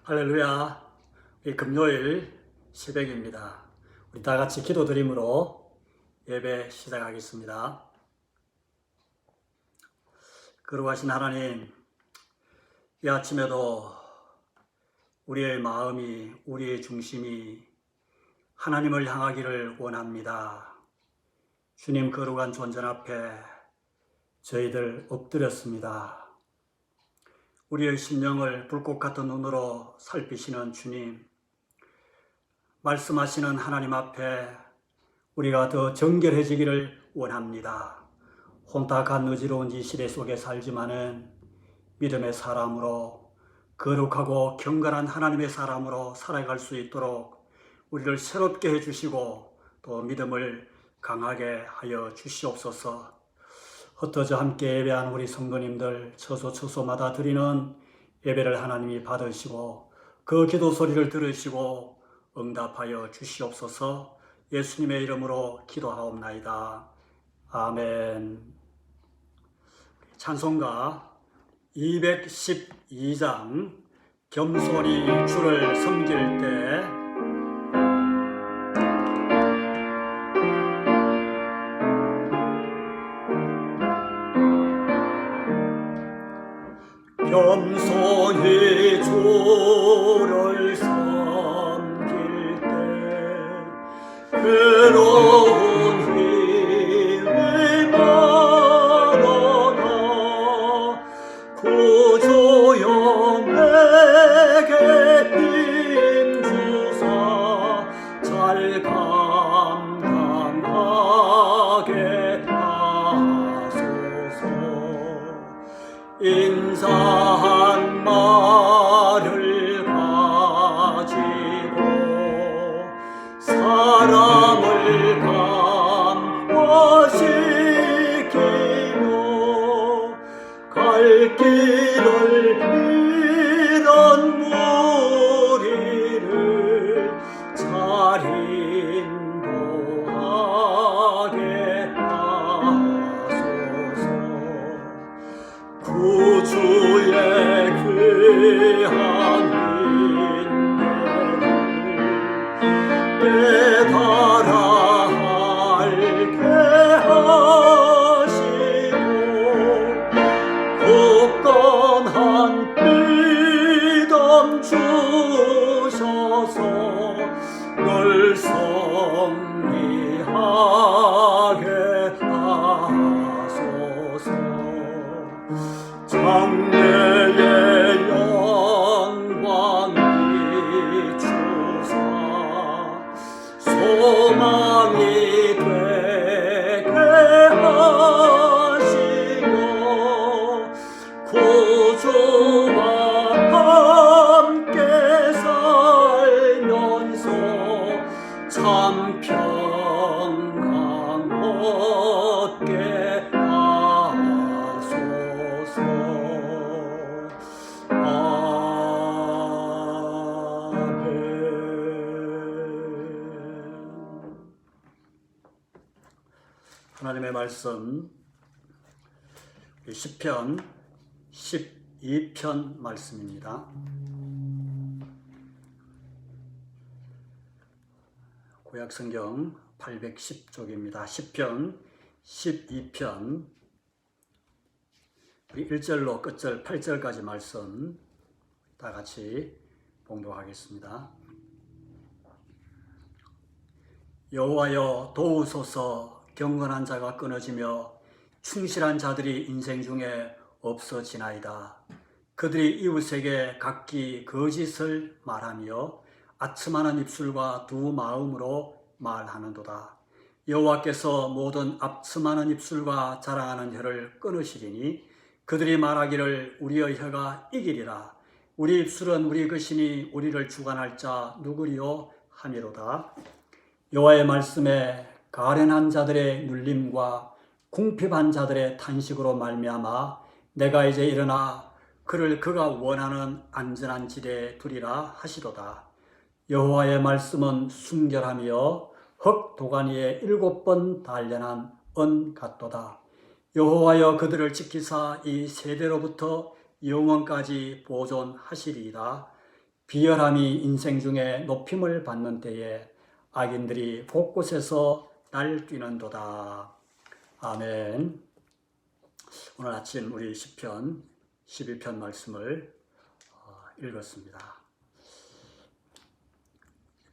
할렐루야. 우리 금요일 새벽입니다. 우리 다 같이 기도드림으로 예배 시작하겠습니다. 거룩하신 하나님, 이 아침에도 우리의 마음이, 우리의 중심이 하나님을 향하기를 원합니다. 주님 거룩한 존전 앞에 저희들 엎드렸습니다. 우리의 심령을 불꽃 같은 눈으로 살피시는 주님, 말씀하시는 하나님 앞에 우리가 더 정결해지기를 원합니다. 혼탁한 어지러운 이 시대 속에 살지만은 믿음의 사람으로, 거룩하고 경건한 하나님의 사람으로 살아갈 수 있도록 우리를 새롭게 해주시고 또 믿음을 강하게 하여 주시옵소서. 흩어져 함께 예배한 우리 성도님들 처소마다 드리는 예배를 하나님이 받으시고 그 기도 소리를 들으시고 응답하여 주시옵소서. 예수님의 이름으로 기도하옵나이다. 아멘. 찬송가 212장 겸손히 주를 섬길 때 겸손히 주를 섬길 때 괴로운 힘이 많아나 구주여 내게 힘주사 잘 감당하게 하소서. 인자한 말을 가지고 사람을 감화시키며 갈 길을 잃은 무리를 잘 인도하게 하소서. 구주의 귀한 인내를 깨달아 알게 하시고 굳건한 믿음 주셔서 늘 승리하게 하소서. 장래의 영광 비추사 소망이 되게 하시며 구주와 함께 살면서 참 평강 얻게 하소서. 하나님의 말씀 시편 12편 말씀입니다. 구약성경 810쪽입니다. 시편 12편 우리 1절로 끝절 8절까지 말씀 다 같이 봉독하겠습니다. 여호와여 도우소서. 경건한 자가 끊어지며 충실한 자들이 인생 중에 없어지나이다. 그들이 이웃에게 각기 거짓을 말하며 아첨하는 입술과 두 마음으로 말하는도다. 여호와께서 모든 아첨하는 입술과 자랑하는 혀를 끊으시리니 그들이 말하기를 우리의 혀가 이기리라. 우리 입술은 우리 것이니 우리를 주관할 자 누구리요 하미로다. 여호와의 말씀에 가련한 자들의 눌림과 궁핍한 자들의 탄식으로 말미암아 내가 이제 일어나 그를 그가 원하는 안전한 지대에 두리라 하시도다. 여호와의 말씀은 순결하며 흙 도가니에 7번 단련한 은 같도다. 여호와여 그들을 지키사 이 세대로부터 영원까지 보존하시리이다. 비열함이 인생 중에 높임을 받는 때에 악인들이 곳곳에서 날뛰는도다. 아멘. 오늘 아침 우리 시편 12편 말씀을 읽었습니다.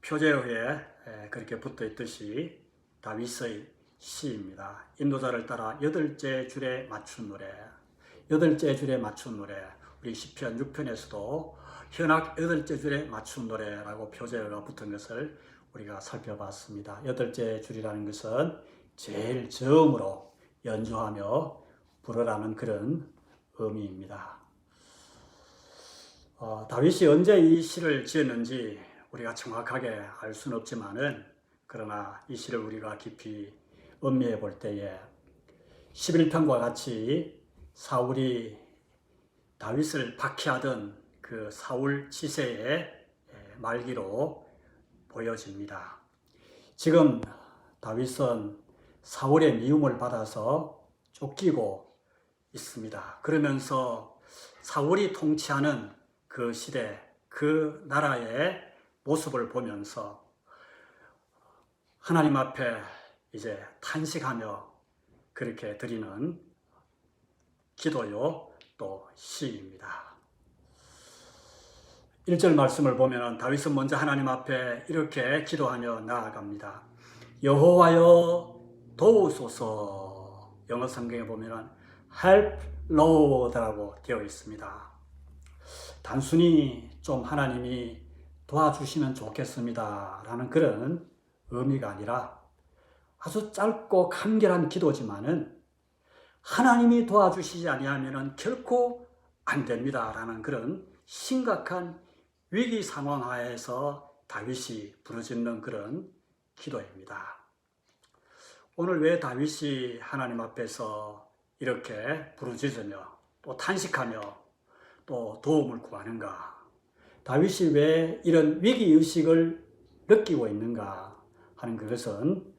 표제어에 그렇게 붙어 있듯이 다윗의 시입니다. 인도자를 따라 여덟째 줄에 맞춘 노래, 여덟째 줄에 맞춘 노래. 우리 시편 6편에서도 현악 여덟째 줄에 맞춘 노래라고 표제어가 붙은 것을 우리가 살펴봤습니다. 여덟째 줄이라는 것은 제일 저음으로 연주하며 부르라는 그런 의미입니다. 다윗이 언제 이 시를 지었는지 우리가 정확하게 알 수는 없지만은, 그러나 이 시를 우리가 깊이 음미해 볼 때에 11편과 같이 사울이 다윗을 박해하던 그 사울 치세의 말기로 보여집니다. 지금 다윗은 사울의 미움을 받아서 쫓기고 있습니다. 그러면서 사울이 통치하는 그 시대, 그 나라의 모습을 보면서 하나님 앞에 이제 탄식하며 그렇게 드리는 기도요, 또 시입니다. 1절 말씀을 보면 다윗은 먼저 하나님 앞에 이렇게 기도하며 나아갑니다. 여호와여 도우소서. 영어 성경에 보면 Help Lord라고 되어 있습니다. 단순히 좀 하나님이 도와주시면 좋겠습니다 라는 그런 의미가 아니라 아주 짧고 간결한 기도지만은 하나님이 도와주시지 아니하면 결코 안 됩니다 라는 그런 심각한 위기 상황 하에서 다윗이 부르짖는 그런 기도입니다. 오늘 왜 다윗이 하나님 앞에서 이렇게 부르짖으며 또 탄식하며 또 도움을 구하는가? 다윗이 왜 이런 위기의식을 느끼고 있는가 하는 그것은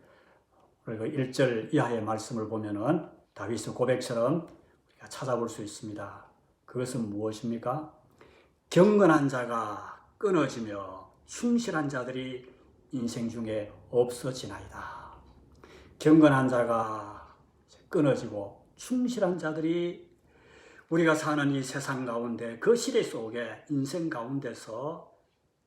우리가 1절 이하의 말씀을 보면은 다윗의 고백처럼 우리가 찾아볼 수 있습니다. 그것은 무엇입니까? 경건한 자가 끊어지며 충실한 자들이 인생 중에 없어지나이다. 경건한 자가 끊어지고 충실한 자들이 우리가 사는 이 세상 가운데, 그 시대 속에 인생 가운데서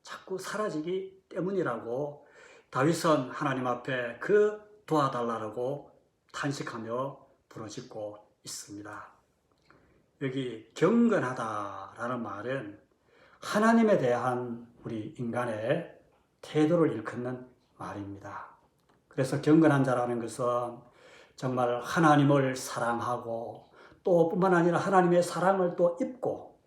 자꾸 사라지기 때문이라고 다윗은 하나님 앞에 그 도와달라고 탄식하며 부르짖고 있습니다. 여기 경건하다라는 말은 하나님에 대한 우리 인간의 태도를 일컫는 말입니다. 그래서 경건한 자라는 것은 정말 하나님을 사랑하고 또 뿐만 아니라 하나님의 사랑을 또 입고,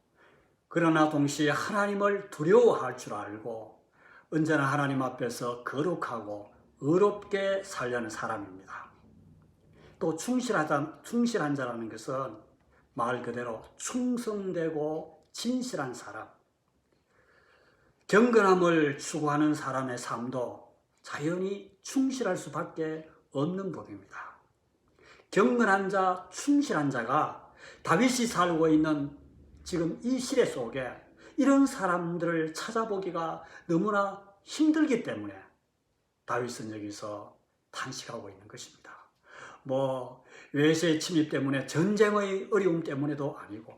그러나 동시에 하나님을 두려워할 줄 알고 언제나 하나님 앞에서 거룩하고 의롭게 살려는 사람입니다. 또 충실한 자라는 것은 말 그대로 충성되고 진실한 사람, 경건함을 추구하는 사람의 삶도 자연히 충실할 수밖에 없는 법입니다. 경건한 자, 충실한 자가 다윗이 살고 있는 지금 이 시대 속에 이런 사람들을 찾아보기가 너무나 힘들기 때문에 다윗은 여기서 탄식하고 있는 것입니다. 외세의 침입 때문에, 전쟁의 어려움 때문에도 아니고,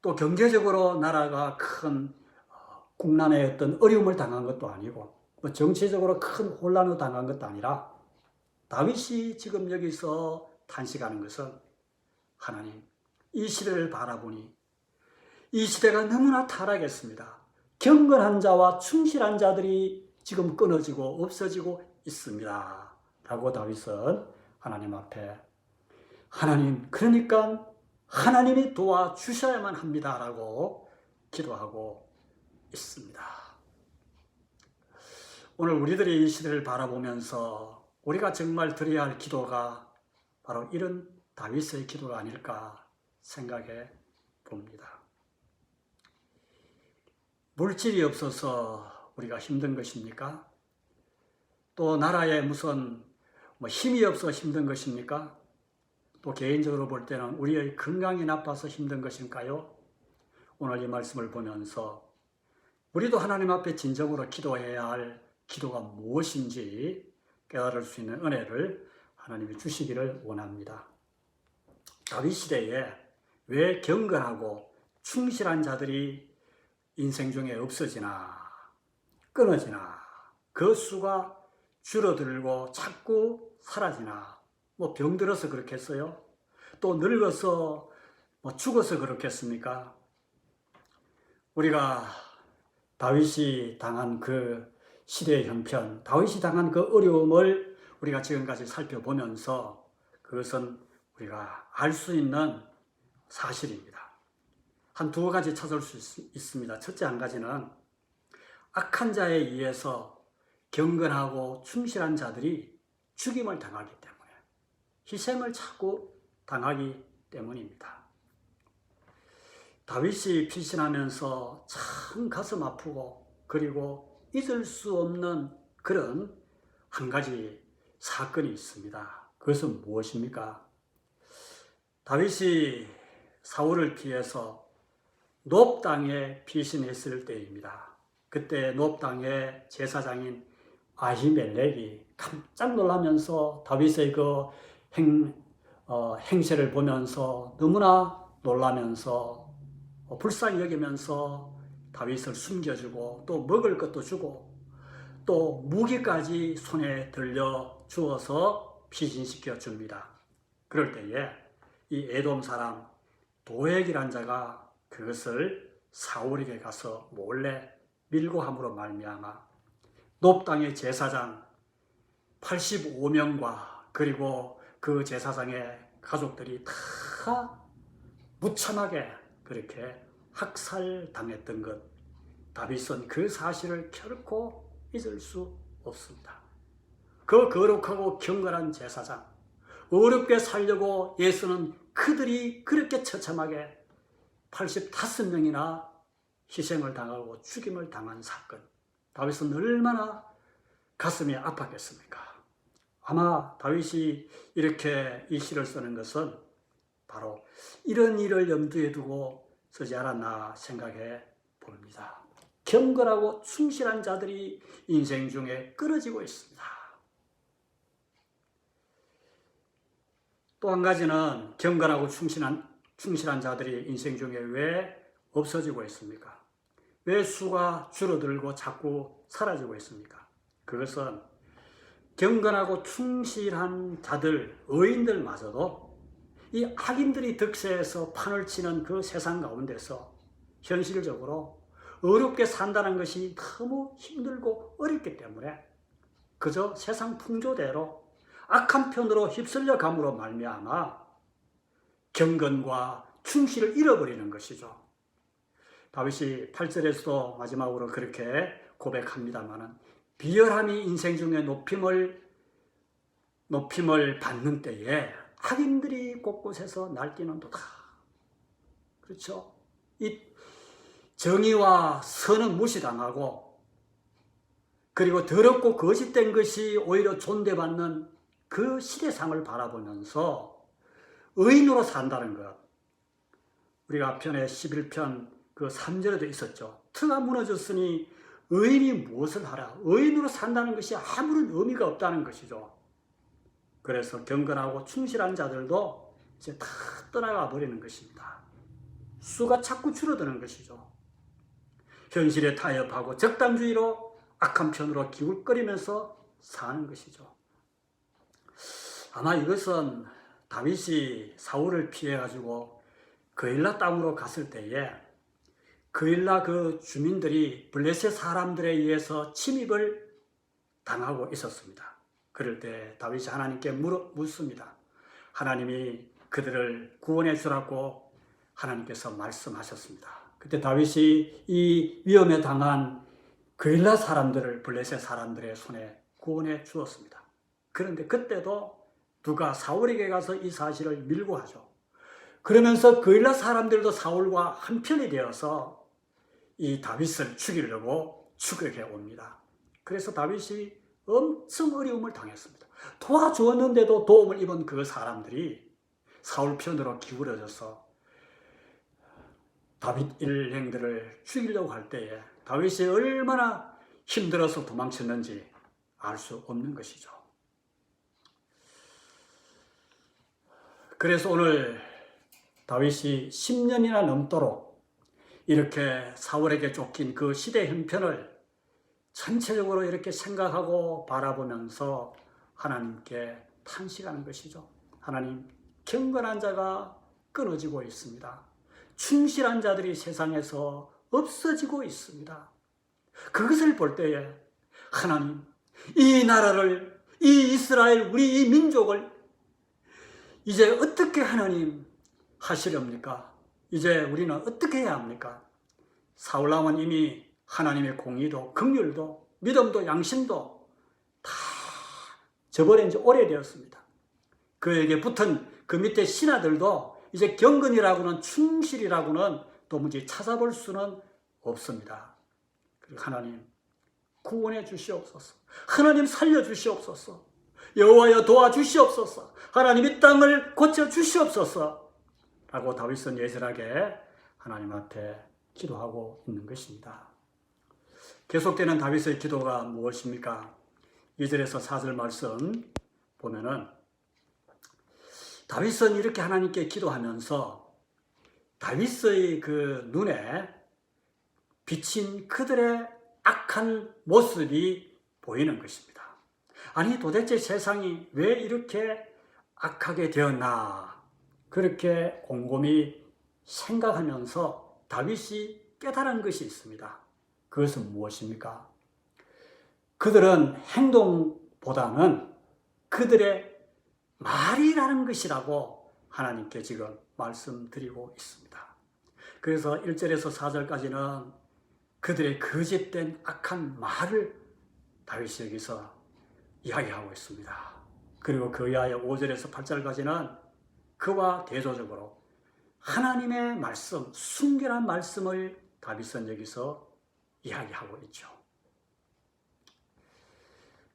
또 경제적으로 나라가 큰 국난의 어떤 어려움을 당한 것도 아니고, 정치적으로 큰 혼란을 당한 것도 아니라, 다윗이 지금 여기서 탄식하는 것은 하나님, 이 시대를 바라보니 이 시대가 너무나 타락했습니다. 경건한 자와 충실한 자들이 지금 끊어지고 없어지고 있습니다 라고 다윗은 하나님 앞에, 하나님, 그러니까 하나님이 도와주셔야만 합니다 라고 기도하고 있습니다. 오늘 우리들이 이 시대를 바라보면서 우리가 정말 드려야 할 기도가 바로 이런 다윗의 기도가 아닐까 생각해 봅니다. 물질이 없어서 우리가 힘든 것입니까? 또 나라에 무슨 힘이 없어 힘든 것입니까? 또 개인적으로 볼 때는 우리의 건강이 나빠서 힘든 것일까요? 오늘 이 말씀을 보면서 우리도 하나님 앞에 진정으로 기도해야 할 기도가 무엇인지 깨달을 수 있는 은혜를 하나님이 주시기를 원합니다. 다윗 시대에 왜 경건하고 충실한 자들이 인생 중에 없어지나 끊어지나 그 수가 줄어들고 자꾸 사라지나 뭐 병들어서 그렇겠어요? 또 늙어서 죽어서 그렇겠습니까? 우리가 다윗이 당한 그 시대의 형편, 다윗이 당한 그 어려움을 우리가 지금까지 살펴보면서 그것은 우리가 알 수 있는 사실입니다. 한 두 가지 찾을 수 있습니다. 첫째 한 가지는 악한 자에 의해서 경건하고 충실한 자들이 죽임을 당하기 때문에, 희생을 자꾸 당하기 때문입니다. 다윗이 피신하면서 참 가슴 아프고 그리고 잊을 수 없는 그런 한 가지 사건이 있습니다. 그것은 무엇입니까? 다윗이 사울을 피해서 놉 땅에 피신했을 때입니다. 그때 놉 땅의 제사장인 아히멜렉이 깜짝 놀라면서 다윗의 그 행세를 보면서 너무나 놀라면서 불쌍히 여기면서 다윗을 숨겨주고 또 먹을 것도 주고 또 무기까지 손에 들려 주어서 피신시켜 줍니다. 그럴 때에 이 에돔 사람 도액이란 자가 그것을 사울에게 가서 몰래 밀고 함으로 말미암아 놉 땅의 제사장 85명과 그리고 그 제사장의 가족들이 다 무참하게 그렇게 학살당했던 것, 다윗은 그 사실을 결코 잊을 수 없습니다. 그 거룩하고 경건한 제사장, 어렵게 살려고 애쓰는 그들이 그렇게 처참하게 85명이나 희생을 당하고 죽임을 당한 사건, 다윗은 얼마나 가슴이 아팠겠습니까? 아마 다윗이 이렇게 이 시를 쓰는 것은 바로 이런 일을 염두에 두고 쓰지 않았나 생각해 봅니다. 경건하고 충실한 자들이 인생 중에 끊어지고 있습니다. 또 한 가지는 경건하고 충실한 자들이 인생 중에 왜 없어지고 있습니까? 왜 수가 줄어들고 자꾸 사라지고 있습니까? 그것은 경건하고 충실한 자들, 의인들마저도 이 악인들이 득세해서 판을 치는 그 세상 가운데서 현실적으로 어렵게 산다는 것이 너무 힘들고 어렵기 때문에 그저 세상 풍조대로 악한 편으로 휩쓸려 감으로 말미암아 경건과 충실을 잃어버리는 것이죠. 다윗이 8절에서도 마지막으로 그렇게 고백합니다마는 비열함이 인생 중에 높임을 받는 때에 악인들이 곳곳에서 날뛰는도다. 그렇죠? 이 정의와 선은 무시당하고 그리고 더럽고 거짓된 것이 오히려 존대받는 그 시대상을 바라보면서 의인으로 산다는 것. 우리가 앞편에 11편 그 3절에도 있었죠. 터가 무너졌으니 의인이 무엇을 하라. 의인으로 산다는 것이 아무런 의미가 없다는 것이죠. 그래서 경건하고 충실한 자들도 이제 다 떠나가 버리는 것입니다. 수가 자꾸 줄어드는 것이죠. 현실에 타협하고 적당주의로 악한 편으로 기울거리면서 사는 것이죠. 아마 이것은 다윗이 사울을 피해가지고 그일라 땅으로 갔을 때에 그일라 그 주민들이 블레셋 사람들에 의해서 침입을 당하고 있었습니다. 그럴 때 다윗이 하나님께 묻습니다. 하나님이 그들을 구원해 주라고 하나님께서 말씀하셨습니다. 그때 다윗이 이 위험에 당한 그일라 사람들을 블레셋 사람들의 손에 구원해 주었습니다. 그런데 그때도 누가 사울에게 가서 이 사실을 밀고 하죠. 그러면서 그일라 사람들도 사울과 한편이 되어서 이 다윗을 죽이려고 추격해 옵니다. 그래서 다윗이 엄청 어려움을 당했습니다. 도와주었는데도 도움을 입은 그 사람들이 사울 편으로 기울어져서 다윗 일행들을 죽이려고 할 때에 다윗이 얼마나 힘들어서 도망쳤는지 알 수 없는 것이죠. 그래서 오늘 다윗이 10년이나 넘도록 이렇게 사울에게 쫓긴 그 시대 형편을 전체적으로 이렇게 생각하고 바라보면서 하나님께 탄식하는 것이죠. 하나님, 경건한 자가 끊어지고 있습니다. 충실한 자들이 세상에서 없어지고 있습니다. 그것을 볼 때에 하나님, 이 나라를, 이 이스라엘, 우리 이 민족을 이제 어떻게 하나님 하시렵니까? 이제 우리는 어떻게 해야 합니까? 사울왕은 이미 하나님의 공의도 긍휼도 믿음도 양심도 다 저버린 지 오래되었습니다. 그에게 붙은 그 밑에 신하들도 이제 경건이라고는 충실이라고는 도무지 찾아볼 수는 없습니다. 그리고 하나님 구원해 주시옵소서. 하나님 살려 주시옵소서. 여호와여 도와주시옵소서. 하나님 이 땅을 고쳐 주시옵소서. 라고 다윗은 예절하게 하나님 앞에 기도하고 있는 것입니다. 계속되는 다윗의 기도가 무엇입니까? 2절에서 4절 말씀 보면은 다윗은 이렇게 하나님께 기도하면서 다윗의 그 눈에 비친 그들의 악한 모습이 보이는 것입니다. 아니 도대체 세상이 왜 이렇게 악하게 되었나 그렇게 곰곰이 생각하면서 다윗이 깨달은 것이 있습니다. 그것은 무엇입니까? 그들은 행동보다는 그들의 말이라는 것이라고 하나님께 지금 말씀드리고 있습니다. 그래서 1절에서 4절까지는 그들의 거짓된 악한 말을 다윗이 여기서 이야기하고 있습니다. 그리고 그 이하의 5절에서 8절까지는 그와 대조적으로 하나님의 말씀, 순결한 말씀을 다윗은 여기서 이야기하고 있죠.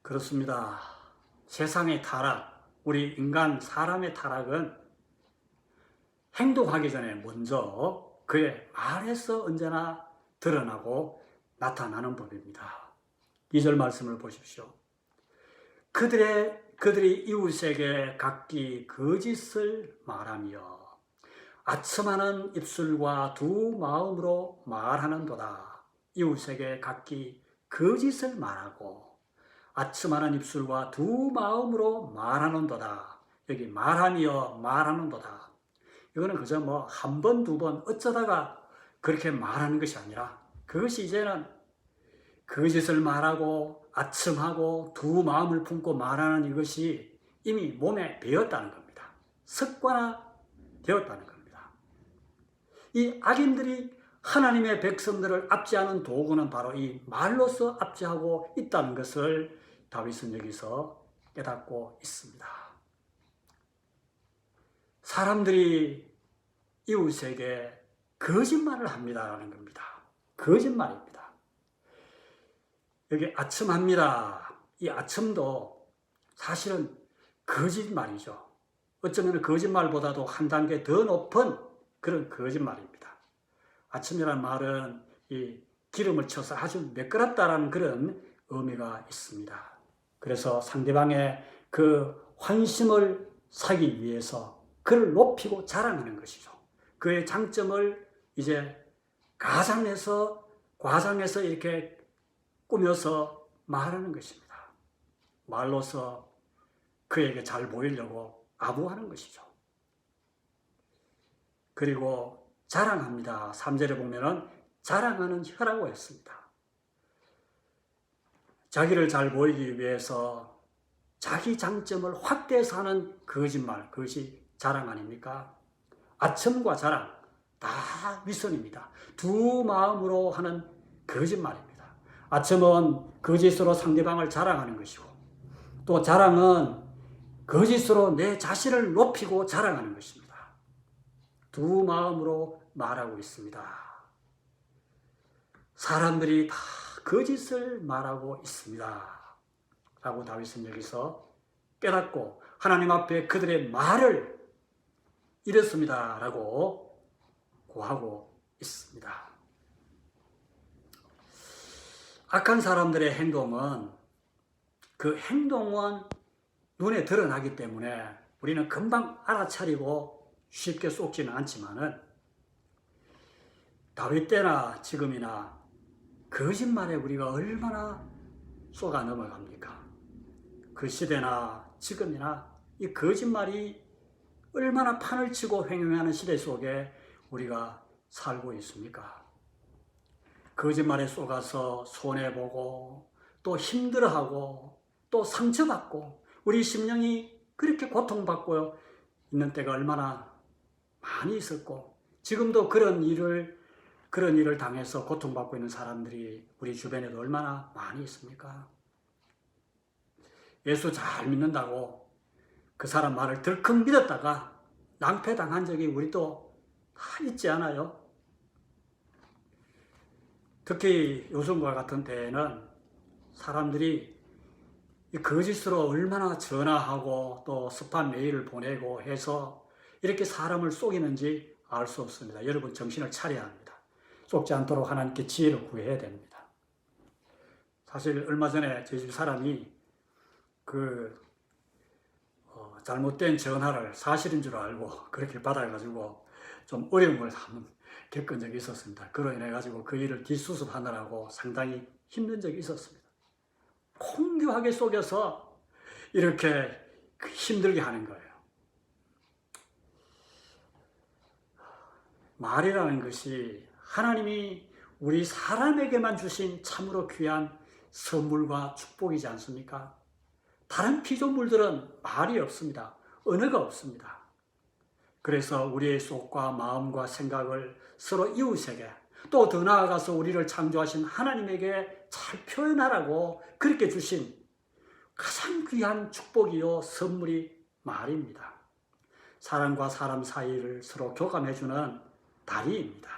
그렇습니다. 세상의 타락, 우리 인간 사람의 타락은 행동하기 전에 먼저 그의 말에서 언제나 드러나고 나타나는 법입니다. 2절 말씀을 보십시오. 그들이 이웃에게 각기 거짓을 말하며 아첨하는 입술과 두 마음으로 말하는도다. 이웃에게 각기 거짓을 말하고 아첨하는 입술과 두 마음으로 말하는도다. 여기 말하며 말하는도다. 이거는 그저 뭐 한 번, 두 번 어쩌다가 그렇게 말하는 것이 아니라 그것이 이제는 거짓을 말하고 아첨하고 두 마음을 품고 말하는 이것이 이미 몸에 배었다는 겁니다. 습관화되었다는 겁니다. 이 악인들이 하나님의 백성들을 압제하는 도구는 바로 이 말로서 압제하고 있다는 것을 다윗은 여기서 깨닫고 있습니다. 사람들이 이웃에게 거짓말을 합니다라는 겁니다. 거짓말입니다. 여기 아첨합니다. 이 아첨도 사실은 거짓말이죠. 어쩌면 거짓말보다도 한 단계 더 높은 그런 거짓말입니다. 아첨이라는 말은 이 기름을 쳐서 아주 매끄럽다라는 그런 의미가 있습니다. 그래서 상대방의 그 환심을 사기 위해서 그를 높이고 자랑하는 것이죠. 그의 장점을 이제 과장해서 이렇게 꾸며서 말하는 것입니다. 말로서 그에게 잘 보이려고 아부하는 것이죠. 그리고 자랑합니다. 3절에 보면은 자랑하는 혀라고 했습니다. 자기를 잘 보이기 위해서 자기 장점을 확대해서 하는 거짓말, 그것이 자랑 아닙니까? 아첨과 자랑 다 위선입니다. 두 마음으로 하는 거짓말입니다. 아첨은 거짓으로 상대방을 자랑하는 것이고 또 자랑은 거짓으로 내 자신을 높이고 자랑하는 것입니다. 두 마음으로 말하고 있습니다. 사람들이 다 거짓을 말하고 있습니다. 라고 다윗은 여기서 깨닫고 하나님 앞에 그들의 말을 잃었습니다. 라고 고하고 있습니다. 악한 사람들의 행동은 그 행동은 눈에 드러나기 때문에 우리는 금방 알아차리고 쉽게 속지는 않지만은 다윗 때나 지금이나 거짓말에 우리가 얼마나 쏘가 넘어갑니까? 그 시대나 지금이나 이 거짓말이 얼마나 판을 치고 횡행하는 시대 속에 우리가 살고 있습니까? 거짓말에 속아서 손해보고 또 힘들어하고 또 상처받고 우리 심령이 그렇게 고통받고 있는 때가 얼마나 많이 있었고 지금도 그런 일을 당해서 고통받고 있는 사람들이 우리 주변에도 얼마나 많이 있습니까? 예수 잘 믿는다고 그 사람 말을 덜컥 믿었다가 낭패당한 적이 우리도 다 있지 않아요? 특히 요즘과 같은 때에는 사람들이 이 거짓으로 얼마나 전화하고 또 스팸 메일을 보내고 해서 이렇게 사람을 속이는지 알 수 없습니다. 여러분 정신을 차려야 합니다. 속지 않도록 하나님께 지혜를 구해야 됩니다. 사실 얼마 전에 저희 집 사람이 잘못된 전화를 사실인 줄 알고 그렇게 받아가지고 좀 어려움을 한번 겪은 적이 있었습니다. 그로 인해 가지고 그 일을 뒷수습하느라고 상당히 힘든 적이 있었습니다. 공교하게 속여서 이렇게 힘들게 하는 거예요. 말이라는 것이 하나님이 우리 사람에게만 주신 참으로 귀한 선물과 축복이지 않습니까? 다른 피조물들은 말이 없습니다. 언어가 없습니다. 그래서 우리의 속과 마음과 생각을 서로 이웃에게 또 더 나아가서 우리를 창조하신 하나님에게 잘 표현하라고 그렇게 주신 가장 귀한 축복이요 선물이 말입니다. 사람과 사람 사이를 서로 교감해주는 다리입니다.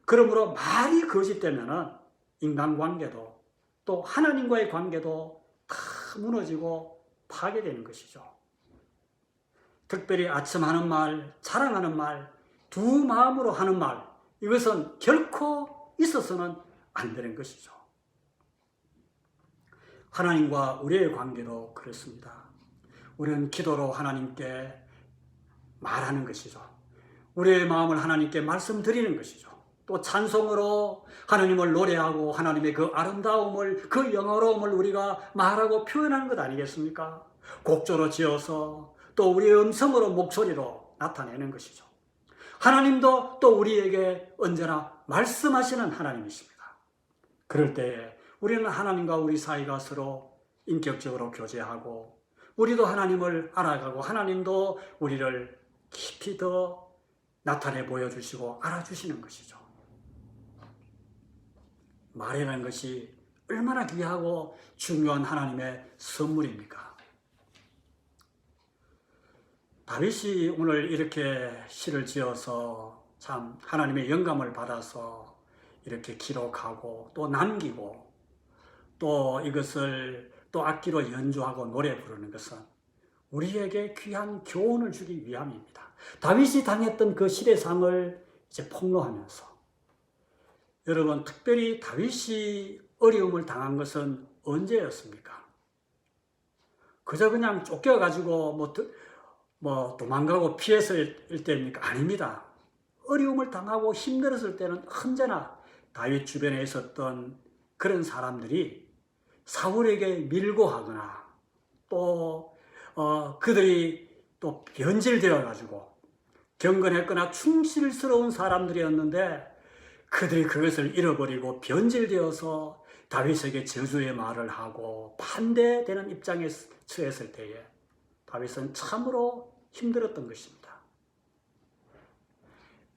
그러므로 말이 거짓되면 인간관계도 또 하나님과의 관계도 다 무너지고 파괴되는 것이죠. 특별히 아첨하는 말, 자랑하는 말, 두 마음으로 하는 말, 이것은 결코 있어서는 안 되는 것이죠. 하나님과 우리의 관계도 그렇습니다. 우리는 기도로 하나님께 말하는 것이죠. 우리의 마음을 하나님께 말씀드리는 것이죠. 또 찬송으로 하나님을 노래하고 하나님의 그 아름다움을, 그 영화로움을 우리가 말하고 표현하는 것 아니겠습니까? 곡조로 지어서 또 우리의 음성으로 목소리로 나타내는 것이죠. 하나님도 또 우리에게 언제나 말씀하시는 하나님이십니다. 그럴 때에 우리는 하나님과 우리 사이가 서로 인격적으로 교제하고 우리도 하나님을 알아가고 하나님도 우리를 깊이 더 나타내 보여주시고 알아주시는 것이죠. 말이라는 것이 얼마나 귀하고 중요한 하나님의 선물입니까? 다윗이 오늘 이렇게 시를 지어서 참 하나님의 영감을 받아서 이렇게 기록하고 또 남기고 또 이것을 또 악기로 연주하고 노래 부르는 것은 우리에게 귀한 교훈을 주기 위함입니다. 다윗이 당했던 그 시대상을 이제 폭로하면서 여러분 특별히 다윗이 어려움을 당한 것은 언제였습니까? 그저 그냥 쫓겨가지고 뭐 도망가고 피했을 때입니까? 아닙니다. 어려움을 당하고 힘들었을 때는 언제나 다윗 주변에 있었던 그런 사람들이 사울에게 밀고 하거나 또 그들이 또 변질되어 가지고 경건했거나 충실스러운 사람들이었는데 그들이 그것을 잃어버리고 변질되어서 다윗에게 저주의 말을 하고 반대되는 입장에 처했을 때에 다윗은 참으로 힘들었던 것입니다.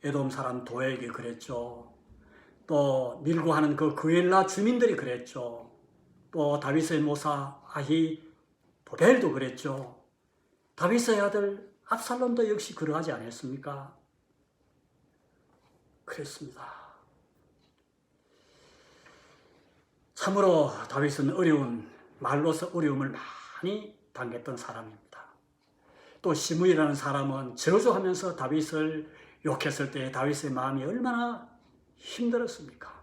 에돔 사람 도에게 그랬죠. 또 밀고 하는 그 그엘라 주민들이 그랬죠. 또 다윗의 모사 아히도벨도 그랬죠. 다윗의 아들 압살롬도 역시 그러하지 않았습니까? 그랬습니다. 참으로 다윗은 말로서 어려움을 많이 당했던 사람입니다. 또 시므이라는 사람은 저주하면서 다윗을 욕했을 때 다윗의 마음이 얼마나 힘들었습니까?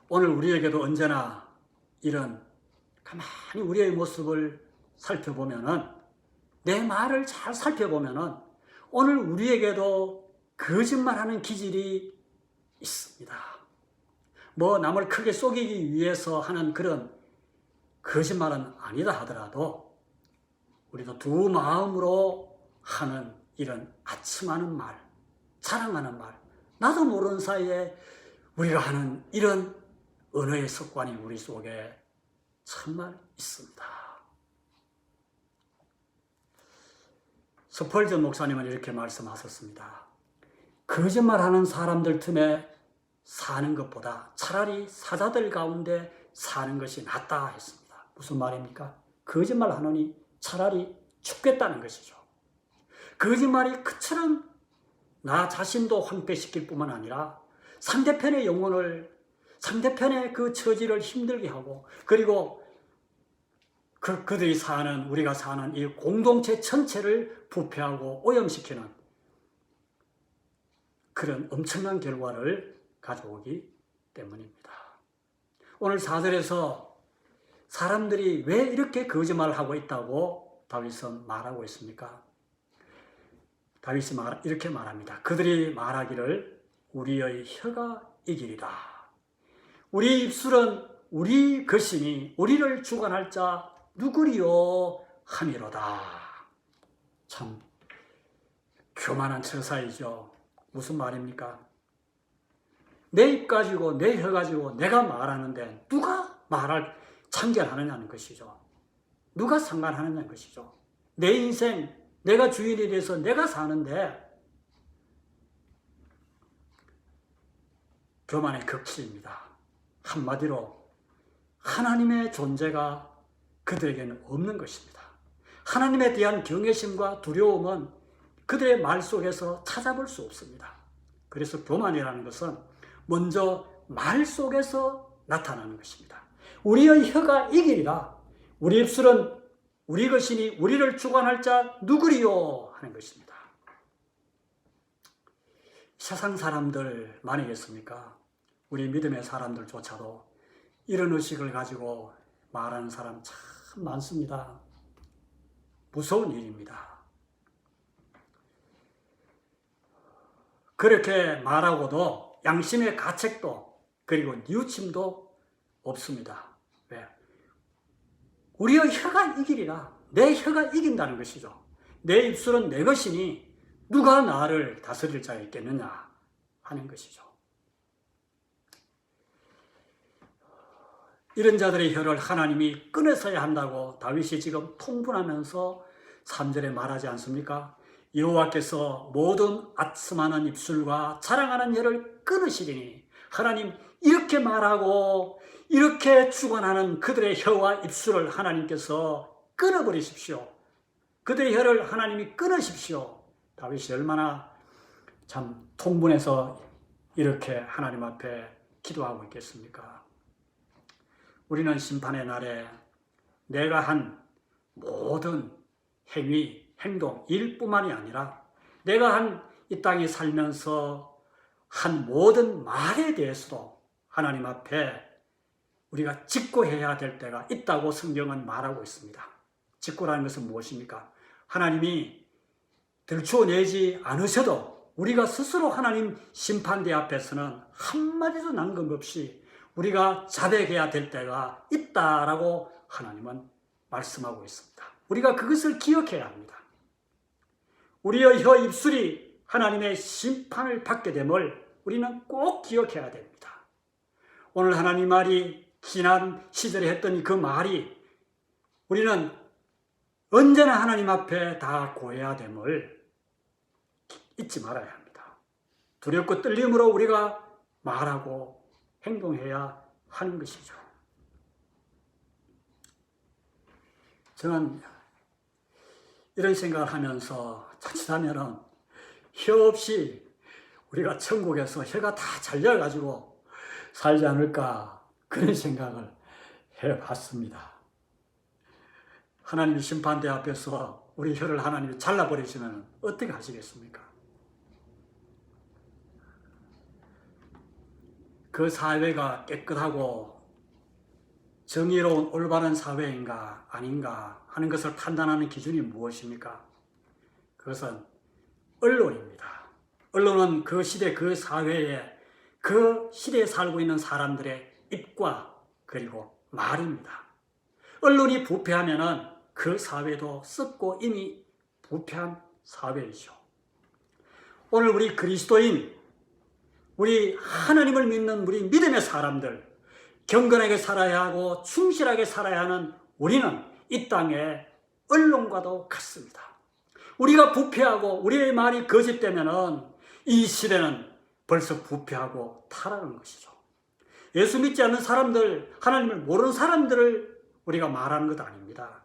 오늘 우리에게도 언제나 이런 가만히 우리의 모습을 살펴보면은, 내 말을 잘 살펴보면은 오늘 우리에게도 거짓말하는 기질이 있습니다. 뭐 남을 크게 속이기 위해서 하는 그런 거짓말은 아니다 하더라도 우리도 두 마음으로 하는 이런 아첨하는 말, 자랑하는 말, 나도 모르는 사이에 우리가 하는 이런 언어의 습관이 우리 속에 정말 있습니다. 스펄전 목사님은 이렇게 말씀하셨습니다. 거짓말하는 사람들 틈에 사는 것보다 차라리 사자들 가운데 사는 것이 낫다 했습니다. 무슨 말입니까? 거짓말하느니 차라리 죽겠다는 것이죠. 거짓말이 그처럼 나 자신도 황폐시킬 뿐만 아니라 상대편의 영혼을, 상대편의 그 처지를 힘들게 하고, 그리고 그들이 사는, 우리가 사는 이 공동체 전체를 부패하고 오염시키는 그런 엄청난 결과를 가져오기 때문입니다. 오늘 4절에서 사람들이 왜 이렇게 거짓말을 하고 있다고 다윗은 말하고 있습니까? 다윗이 이렇게 말합니다. 그들이 말하기를 우리의 혀가 이기리라. 우리 입술은 우리 것이니 우리를 주관할 자 누구리요 함이로다. 참 교만한 처사이죠. 무슨 말입니까? 내 입 가지고 내 혀 가지고 내가 말하는데 누가 말할 참견하느냐는 것이죠. 누가 상관하느냐는 것이죠. 내 인생 내가 주인이 돼서 내가 사는데 교만의 극치입니다. 한마디로 하나님의 존재가 그들에게는 없는 것입니다. 하나님에 대한 경외심과 두려움은 그들의 말 속에서 찾아볼 수 없습니다. 그래서 교만이라는 것은 먼저 말 속에서 나타나는 것입니다. 우리의 혀가 이기리라. 우리 입술은 우리 것이니 우리를 주관할 자 누구리요 하는 것입니다. 세상 사람들 많이겠습니까? 우리 믿음의 사람들조차도 이런 의식을 가지고 말하는 사람 참 많습니다. 무서운 일입니다. 그렇게 말하고도 양심의 가책도 그리고 뉘우침도 없습니다. 왜? 우리의 혀가 이기리라. 내 혀가 이긴다는 것이죠. 내 입술은 내 것이니 누가 나를 다스릴 자가 있겠느냐 하는 것이죠. 이런 자들의 혀를 하나님이 끊어서야 한다고 다윗이 지금 통분하면서 3절에 말하지 않습니까? 여호와께서 모든 아첨하는 입술과 자랑하는 혀를 끊으시리니, 하나님 이렇게 말하고 이렇게 주관하는 그들의 혀와 입술을 하나님께서 끊어버리십시오. 그들의 혀를 하나님이 끊으십시오. 다윗이 얼마나 참 통분해서 이렇게 하나님 앞에 기도하고 있겠습니까? 우리는 심판의 날에 내가 한 모든 행위, 행동, 일뿐만이 아니라 내가 한 이 땅에 살면서 한 모든 말에 대해서도 하나님 앞에 우리가 직고해야 될 때가 있다고 성경은 말하고 있습니다. 직고라는 것은 무엇입니까? 하나님이 들추어내지 않으셔도 우리가 스스로 하나님 심판대 앞에서는 한마디도 남김없이 우리가 자백해야 될 때가 있다라고 하나님은 말씀하고 있습니다. 우리가 그것을 기억해야 합니다. 우리의 혀, 입술이 하나님의 심판을 받게 됨을 우리는 꼭 기억해야 됩니다. 오늘 하나님 말이 지난 시절에 했던 그 말이 우리는 언제나 하나님 앞에 다 고해야 됨을 잊지 말아야 합니다. 두렵고 떨림으로 우리가 말하고 행동해야 하는 것이죠. 저는 이런 생각을 하면서 자칫하면은 혀 없이 우리가 천국에서 혀가 다 잘려가지고 살지 않을까 그런 생각을 해봤습니다. 하나님의 심판대 앞에서 우리 혀를 하나님이 잘라버리시면 어떻게 하시겠습니까? 그 사회가 깨끗하고 정의로운 올바른 사회인가 아닌가 하는 것을 판단하는 기준이 무엇입니까? 그것은 언론입니다. 언론은 그 시대 그 사회에 그 시대에 살고 있는 사람들의 입과 그리고 말입니다. 언론이 부패하면은 그 사회도 썩고 이미 부패한 사회이죠. 오늘 우리 그리스도인, 우리 하나님을 믿는 우리 믿음의 사람들, 경건하게 살아야 하고 충실하게 살아야 하는 우리는 이 땅의 언론과도 같습니다. 우리가 부패하고 우리의 말이 거짓되면은 이 시대는 벌써 부패하고 타락한 것이죠. 예수 믿지 않는 사람들, 하나님을 모르는 사람들을 우리가 말하는 것 아닙니다.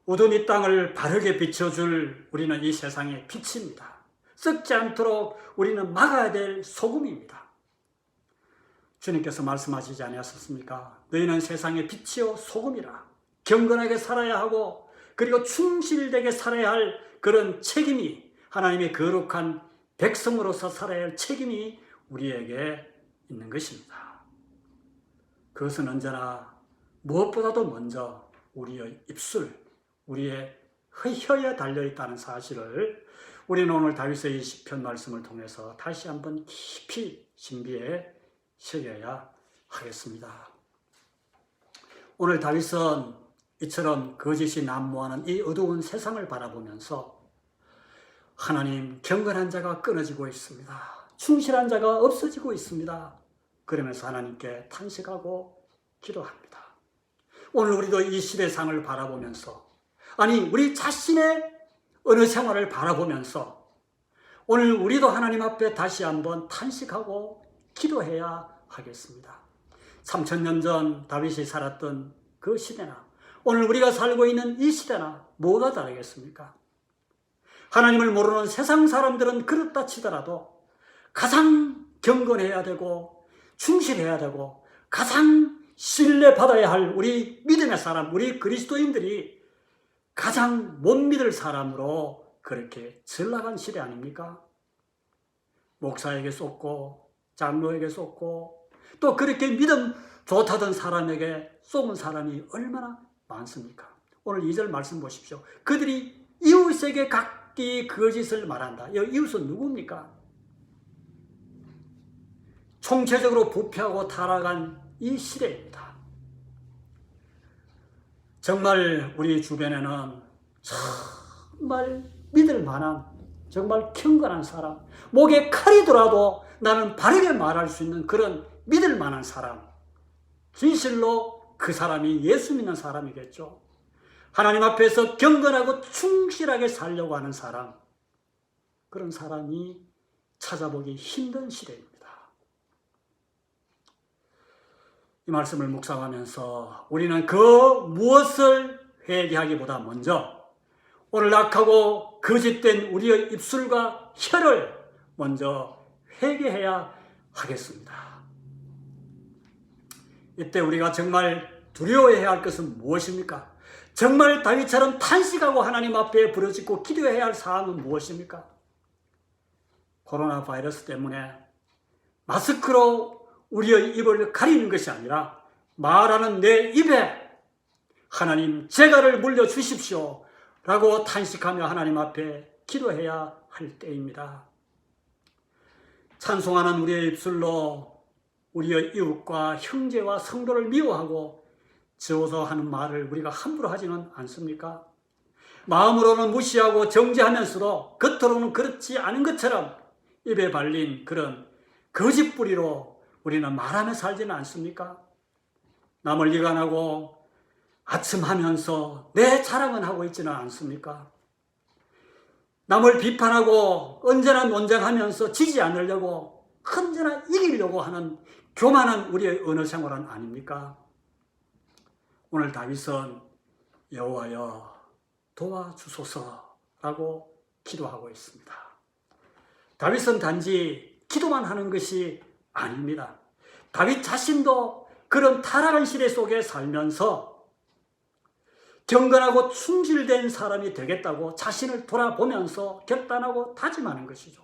어두운 이 땅을 바르게 비춰줄 우리는 이 세상의 빛입니다. 썩지 않도록 우리는 막아야 될 소금입니다. 주님께서 말씀하시지 아니하셨습니까? 너희는 세상의 빛이요 소금이라. 경건하게 살아야 하고 그리고 충실되게 살아야 할 그런 책임이, 하나님의 거룩한 백성으로서 살아야 할 책임이 우리에게 있는 것입니다. 그것은 언제나 무엇보다도 먼저 우리의 입술, 우리의 혀에 달려있다는 사실을 우리는 오늘 다윗의 20편 말씀을 통해서 다시 한번 깊이 신비에 새겨야 하겠습니다. 오늘 다윗은 이처럼 거짓이 난무하는 이 어두운 세상을 바라보면서 하나님, 경건한 자가 끊어지고 있습니다. 충실한 자가 없어지고 있습니다. 그러면서 하나님께 탄식하고 기도합니다. 오늘 우리도 이 시대상을 바라보면서, 아니 우리 자신의 어느 생활을 바라보면서 오늘 우리도 하나님 앞에 다시 한번 탄식하고 기도해야 하겠습니다. 3000년 전 다윗이 살았던 그 시대나 오늘 우리가 살고 있는 이 시대나 뭐가 다르겠습니까? 하나님을 모르는 세상 사람들은 그렇다 치더라도 가장 경건해야 되고 충실해야 되고 가장 신뢰받아야 할 우리 믿음의 사람, 우리 그리스도인들이 가장 못 믿을 사람으로 그렇게 전락한 시대 아닙니까? 목사에게 쏟고 장로에게 쏟고 또 그렇게 믿음 좋다던 사람에게 쏟은 사람이 얼마나 많습니까? 오늘 2절 말씀 보십시오. 그들이 이웃에게 각기 거짓을 말한다. 이웃은 누굽니까? 총체적으로 부패하고 타락한 이 시대입니다. 정말 우리 주변에는 정말 믿을 만한, 정말 경건한 사람, 목에 칼이 들어도 나는 바르게 말할 수 있는 그런 믿을 만한 사람, 진실로 그 사람이 예수 믿는 사람이겠죠. 하나님 앞에서 경건하고 충실하게 살려고 하는 사람, 그런 사람이 찾아보기 힘든 시대입니다. 이 말씀을 묵상하면서 우리는 그 무엇을 회개하기보다 먼저 오늘 악하고 거짓된 우리의 입술과 혀를 먼저 회개해야 하겠습니다. 이때 우리가 정말 두려워해야 할 것은 무엇입니까? 정말 다윗처럼 탄식하고 하나님 앞에 부르짖고 기도해야 할 사항은 무엇입니까? 코로나 바이러스 때문에 마스크로 우리의 입을 가리는 것이 아니라 말하는 내 입에 하나님 재갈을 물려주십시오 라고 탄식하며 하나님 앞에 기도해야 할 때입니다. 찬송하는 우리의 입술로 우리의 이웃과 형제와 성도를 미워하고 지어서 하는 말을 우리가 함부로 하지는 않습니까? 마음으로는 무시하고 정죄하면서도 겉으로는 그렇지 않은 것처럼 입에 발린 그런 거짓뿌리로 우리는 말하며 살지는 않습니까? 남을 이간하고 아첨하면서 내 자랑은 하고 있지는 않습니까? 남을 비판하고 언제나 논쟁하면서 지지 않으려고 언제나 이기려고 하는 교만한 우리의 언어 생활은 아닙니까? 오늘 다윗은 여호와여 도와주소서라고 기도하고 있습니다. 다윗은 단지 기도만 하는 것이 아닙니다. 다윗 자신도 그런 타락한 시대 속에 살면서 경건하고 충실된 사람이 되겠다고 자신을 돌아보면서 결단하고 다짐하는 것이죠.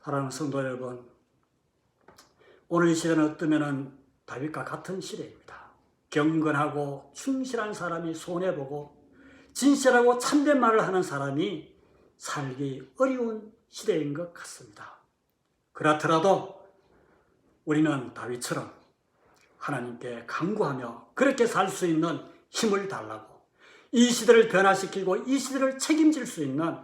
사랑하는 성도 여러분, 오늘 이 시대는 어쩌면 다윗과 같은 시대입니다. 경건하고 충실한 사람이 손해보고 진실하고 참된 말을 하는 사람이 살기 어려운 시대인 것 같습니다. 그렇더라도 우리는 다윗처럼 하나님께 간구하며 그렇게 살 수 있는 힘을 달라고, 이 시대를 변화시키고 이 시대를 책임질 수 있는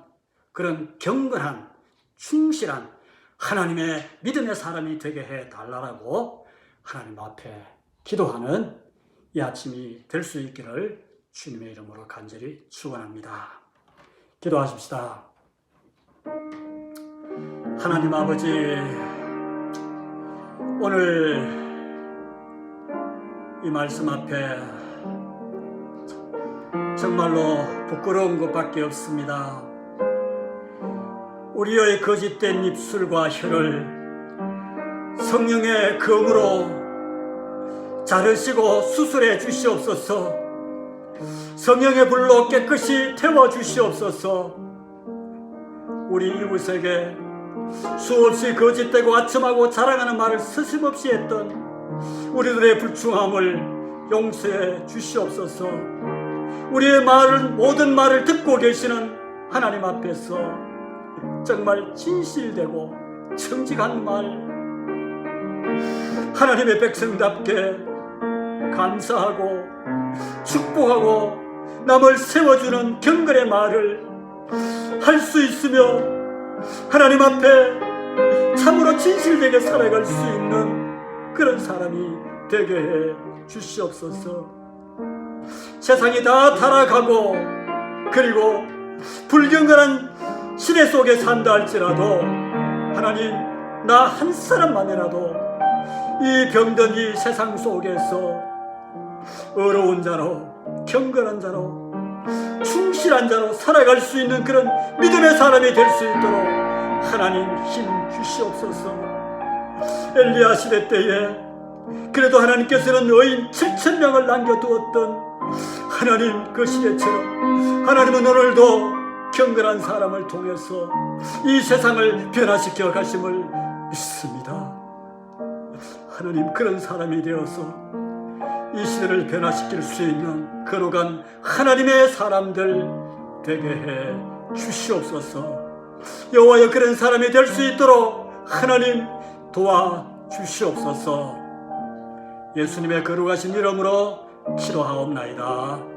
그런 경건한 충실한 하나님의 믿음의 사람이 되게 해달라고 하나님 앞에 기도하는 이 아침이 될 수 있기를 주님의 이름으로 간절히 축원합니다. 기도하십시다. 하나님 아버지, 오늘 이 말씀 앞에 정말로 부끄러운 것밖에 없습니다. 우리의 거짓된 입술과 혀를 성령의 검으로 자르시고 수술해 주시옵소서. 성령의 불로 깨끗이 태워 주시옵소서. 우리 이웃에게 수없이 거짓되고 아첨하고 자랑하는 말을 스심없이 했던 우리들의 불충함을 용서해 주시옵소서. 우리의 모든 말을 듣고 계시는 하나님 앞에서 정말 진실되고 정직한 말, 하나님의 백성답게 감사하고 축복하고 남을 세워주는 경건의 말을 할 수 있으며 하나님 앞에 참으로 진실되게 살아갈 수 있는 그런 사람이 되게 해 주시옵소서. 세상이 다 타락하고 그리고 불경건한 시대 속에 산다 할지라도 하나님, 나 한 사람만이라도 이 병든 이 세상 속에서 어려운 자로, 경건한 자로, 충실한 자로 살아갈 수 있는 그런 믿음의 사람이 될 수 있도록 하나님 힘 주시옵소서. 엘리야 시대 때에 그래도 하나님께서는 의인 7,000명을 남겨두었던 하나님 그 시대처럼 하나님은 오늘도 경건한 사람을 통해서 이 세상을 변화시켜 가심을 믿습니다. 하나님, 그런 사람이 되어서 이 시대를 변화시킬 수 있는 거룩한 하나님의 사람들 되게 해 주시옵소서. 여호와여, 그런 사람이 될 수 있도록 하나님 도와주시옵소서. 예수님의 거룩하신 이름으로 기도하옵나이다.